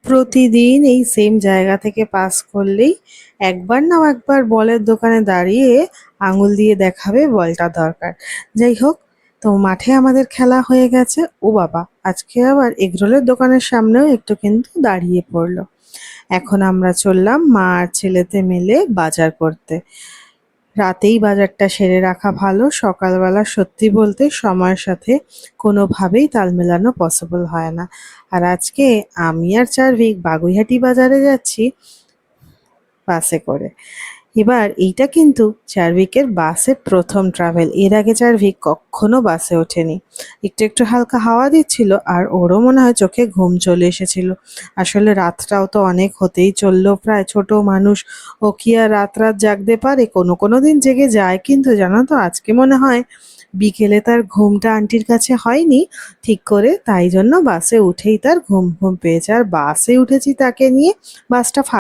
প্রতিদিন এই সেম জায়গা থেকে পাস করলেই একবার না একবার বলের দোকানে দাঁড়িয়ে আঙুল দিয়ে দেখাবে বলটা দরকার। যাই হোক, তো মাঠে আমাদের খেলা হয়ে গেছে। ও বাবা, আজকে আবার এগরোলের দোকানের সামনেও একটু কিন্তু দাঁড়িয়ে পড়লো। এখন আমরা চললাম মা আর ছেলেতে মিলে বাজার করতে। রাতেই বাজারটা সেরে রাখা ভালো, সকালবেলা সত্যি বলতে সময়ের সাথে কোনোভাবেই তাল মেলানো পসিবল হয় না। আর আজকে আমি আর চার্ভিক বাগুইহাটি বাজারে যাচ্ছি বাসে করে। এবার এইটা কিন্তু চার্ভিকের বাসে প্রথম ট্রাভেল। এর আগে চার্ভিক কখনো বাসে ওঠেনি। একটু একটু হালকা হাওয়া দিচ্ছিল আর ওরও মনে হয় চোখে ঘুম চলে এসেছিল। আসলে রাতটাও তো অনেক হতেই চললো প্রায়, ছোট মানুষ, ও কি আর রাত রাত জাগতে পারে? কোনো কোনো দিন জেগে যায়, কিন্তু জানো তো আজকে মনে হয় বিকেলে তার ঘুমটা আন্টির কাছে হয়নি ঠিক করে, তাই জন্য বাসে উঠেই তার ঘুম ঘুম পেয়েছে। আর বাসে উঠেছি তাকে নিয়ে, বাসটা